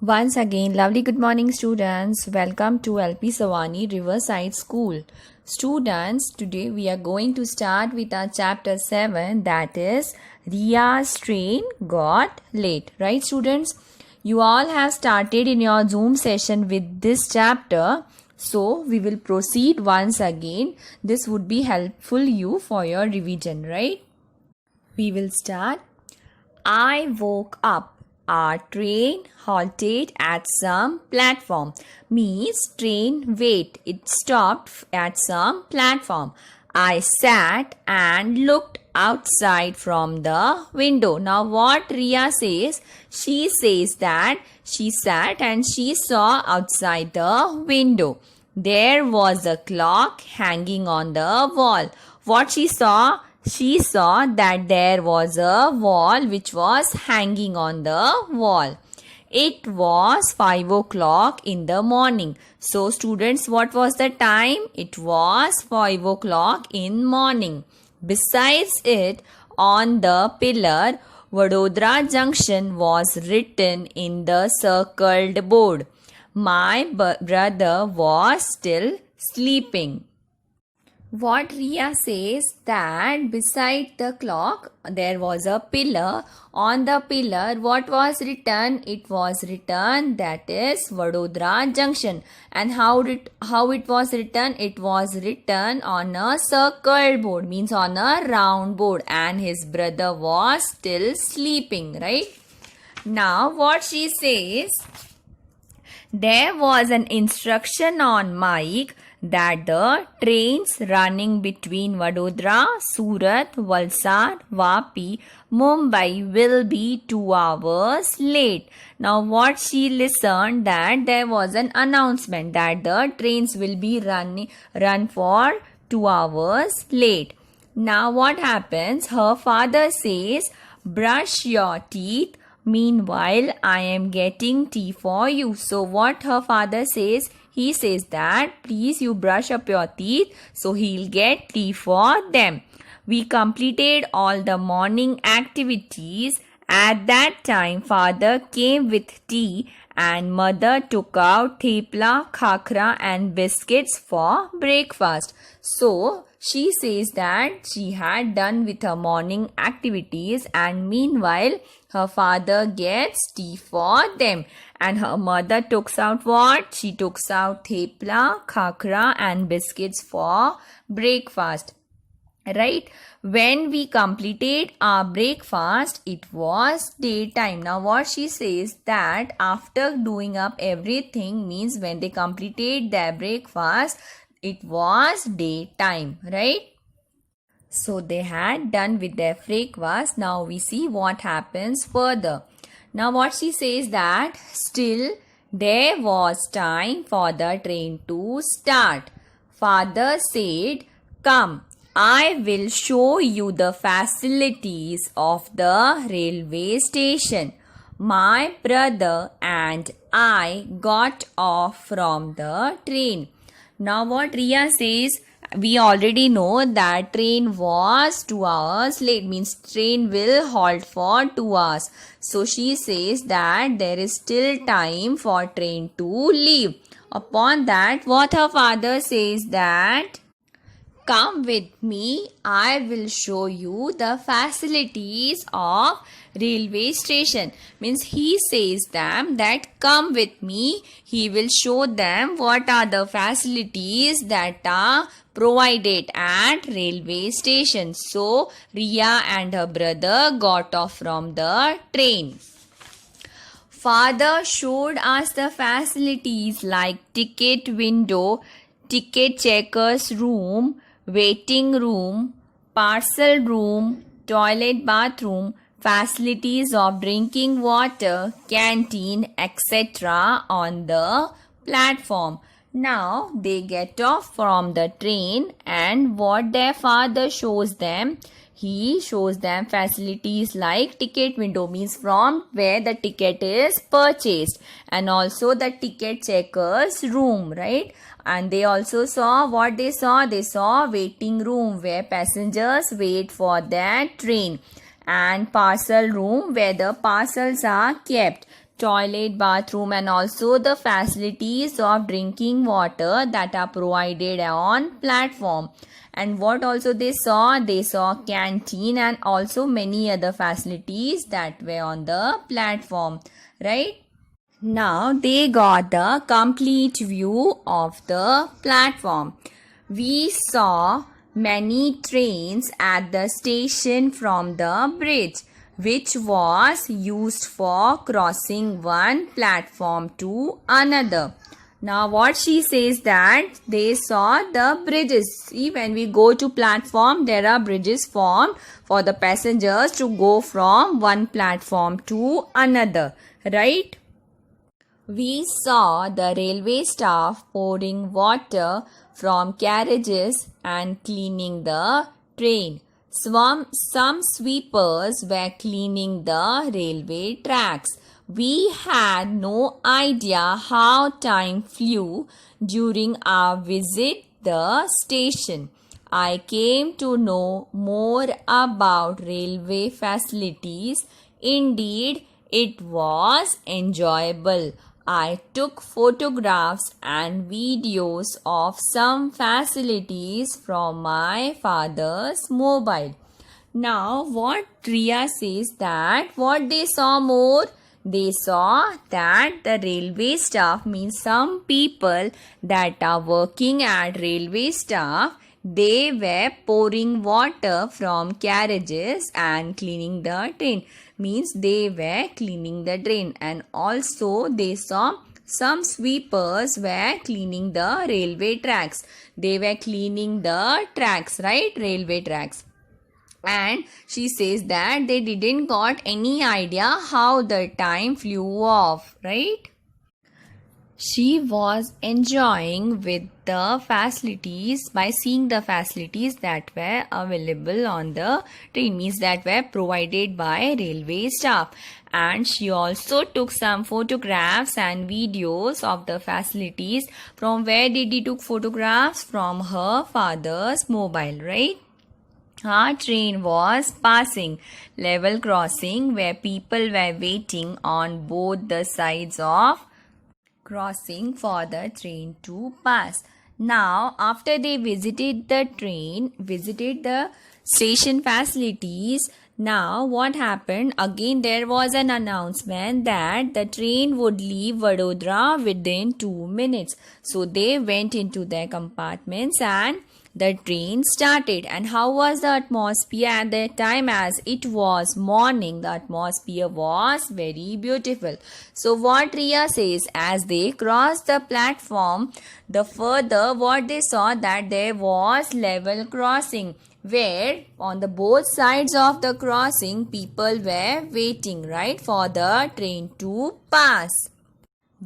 Once again, lovely good morning students. Welcome to LPSRS Riverside School. Students, today we are going to start with our chapter 7, that is Riya's train got late. Right students? You all have started in your Zoom session with this chapter. So, we will proceed once again. This would be helpful you for your revision, right? We will start. I woke up. Our train halted at some platform. Means train wait. It stopped at some platform. I sat and looked outside from the window. Now what Riya says? She says that she sat and she saw outside the window. There was a clock hanging on the wall. What she saw? She saw that there was a wall which was hanging on the wall. It was 5 o'clock in the morning. So students, what was the time? It was 5 o'clock in morning. Besides it, on the pillar, Vadodara Junction was written in the circled board. My brother was still sleeping. What Riya says that beside the clock there was a pillar. On the pillar what was written? It was written that is Vadodara Junction. And how it was written? It was written on a circle board, means on a round board, and his brother was still sleeping, right? Now what she says, there was an instruction on mic that the trains running between Vadodara, Surat, Valsad, Vapi, Mumbai will be 2 hours late. Now what she listened, that there was an announcement that the trains will be run for 2 hours late. Now what happens? Her father says, brush your teeth. Meanwhile, I am getting tea for you. So what her father says? He says that please you brush up your teeth, so he'll get tea for them. We completed all the morning activities. At that time, father came with tea and mother took out thepla, khakra and biscuits for breakfast. So, she says that she had done with her morning activities and meanwhile her father gets tea for them. And her mother took out what? She took out thepla, khakra and biscuits for breakfast. Right? When we completed our breakfast, it was daytime. Now what she says that after doing up everything, means when they completed their breakfast, it was daytime, right? So they had done with their breakfast. Now we see what happens further. Now what she says that still there was time for the train to start. Father said, come, I will show you the facilities of the railway station. My brother and I got off from the train. Now what Riya says, we already know that train was 2 hours late, means train will halt for 2 hours. So she says that there is still time for train to leave. Upon that, what her father says that, come with me, I will show you the facilities of railway station. Means he says them that come with me, he will show them what are the facilities that are provided at railway station. So Riya and her brother got off from the train. Father showed us the facilities like ticket window, ticket checkers room, waiting room, parcel room, toilet bathroom, facilities of drinking water, canteen, etc. on the platform. Now they get off from the train and what their father shows them, he shows them facilities like ticket window, means from where the ticket is purchased, and also the ticket checkers room, right? And they also saw what they saw. They saw waiting room where passengers wait for their train, and parcel room where the parcels are kept. toilet, bathroom, and also the facilities of drinking water that are provided on platform. And what also they saw? They saw canteen and also many other facilities that were on the platform, right? Now they got the complete view of the platform. We saw many trains at the station from the bridge, which was used for crossing one platform to another. Now what she says that they saw the bridges. See, when we go to platform, there are bridges formed for the passengers to go from one platform to another, right? We saw the railway staff pouring water from carriages and cleaning the train. Some sweepers were cleaning the railway tracks. We had no idea how time flew during our visit the station. I came to know more about railway facilities. Indeed, it was enjoyable. I took photographs and videos of some facilities from my father's mobile. Now, what Riya says that what they saw more? They saw that the railway staff, means some people that are working at railway staff, they were pouring water from carriages and cleaning the train. Means they were cleaning the drain. And also they saw some sweepers were cleaning the railway tracks. They were cleaning the tracks, right? Railway tracks. And she says that they didn't got any idea how the time flew off, right? She was enjoying with the facilities by seeing the facilities that were available on the train, means that were provided by railway staff. And she also took some photographs and videos of the facilities. From where did he took photographs? From her father's mobile, right? Our train was passing level crossing where people were waiting on both the sides of crossing for the train to pass. Now, after they visited the station facilities, now what happened? Again, there was an announcement that the train would leave Vadodara within 2 minutes. So they went into their compartments and the train started. And how was the atmosphere at that time? As it was morning, the atmosphere was very beautiful. So what Riya says, as they crossed the platform, the further what they saw that there was level crossing, where on the both sides of the crossing people were waiting, right, for the train to pass.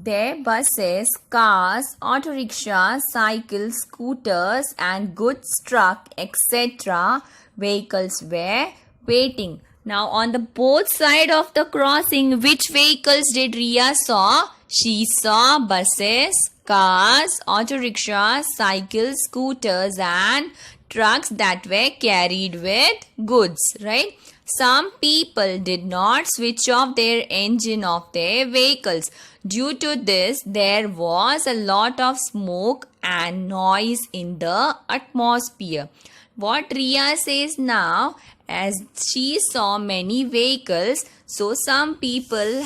Their buses, cars, auto rickshaws, cycles, scooters and goods truck, etc. vehicles were waiting. Now on the both side of the crossing, which vehicles did Riya saw? She saw buses, cars, auto rickshaws, cycles, scooters and trucks that were carried with goods, right? Some people did not switch off their engine of their vehicles. Due to this, there was a lot of smoke and noise in the atmosphere. What Riya says now, as she saw many vehicles, so some people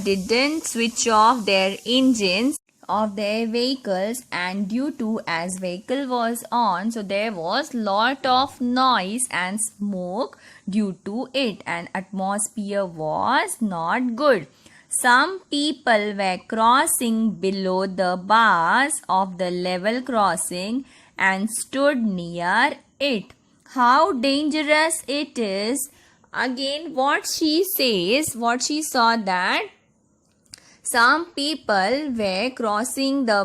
didn't switch off their engines of their vehicles, and due to as vehicle was on, so there was lot of noise and smoke due to it, and atmosphere was not good. Some people were crossing below the bars of the level crossing and stood near it. How dangerous it is. Again, what she says, what she saw that some people were crossing the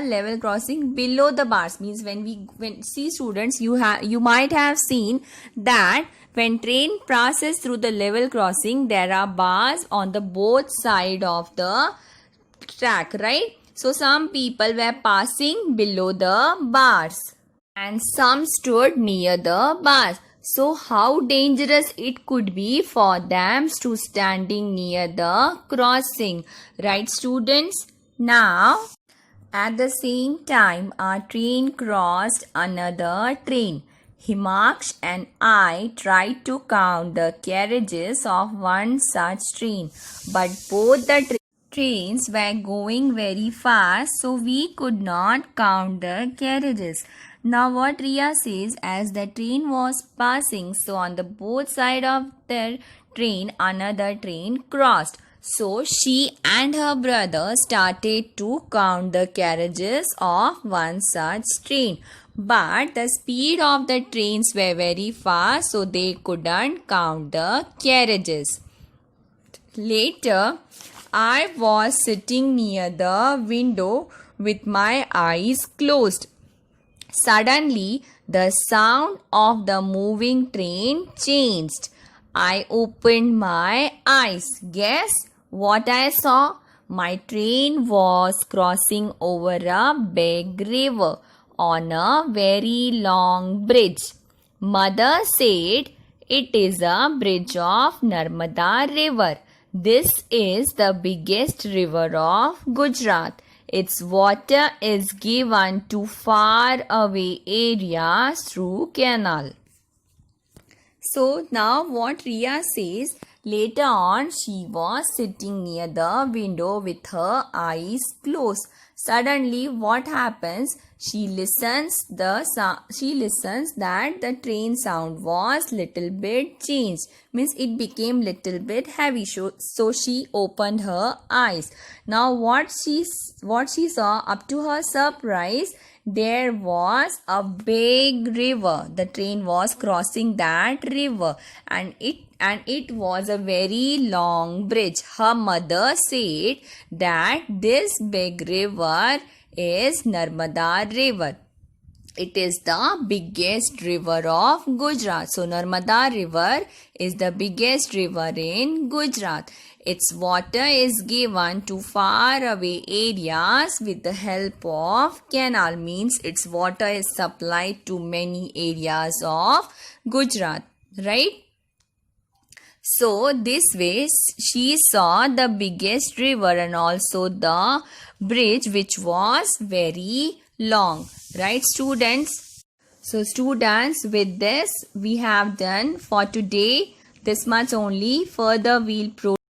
level crossing below the bars. Means when see students, you might have seen that when train passes through the level crossing, there are bars on the both side of the track, right? So some people were passing below the bars and some stood near the bars. So how dangerous it could be for them to standing near the crossing, right students? Now at the same time, our train crossed another train. Himaksh and I tried to count the carriages of one such train, but both the trains were going very fast, so we could not count the carriages. Now what Riya says, as the train was passing, so on the both side of the train another train crossed. So she and her brother started to count the carriages of one such train. But the speed of the trains were very fast, so they couldn't count the carriages. Later, I was sitting near the window with my eyes closed. Suddenly, the sound of the moving train changed. I opened my eyes. Guess what I saw? My train was crossing over a big river on a very long bridge. Mother said it is a bridge of Narmada River. This is the biggest river of Gujarat. Its water is given to far away areas through canal. So now what Riya says, later on she was sitting near the window with her eyes closed. Suddenly what happens? She listens that the train sound was little bit changed. Means it became little bit heavy. So she opened her eyes. Now what she saw, up to her surprise, there was a big river. The train was crossing that river, and it was a very long bridge. Her mother said that this big river is Narmada River. It is the biggest river of Gujarat. So Narmada River is the biggest river in Gujarat. Its water is given to far away areas with the help of canal. Means its water is supplied to many areas of Gujarat. Right? So this way she saw the biggest river and also the bridge which was very long. Right students? So students, with this we have done for today this much only. Further we'll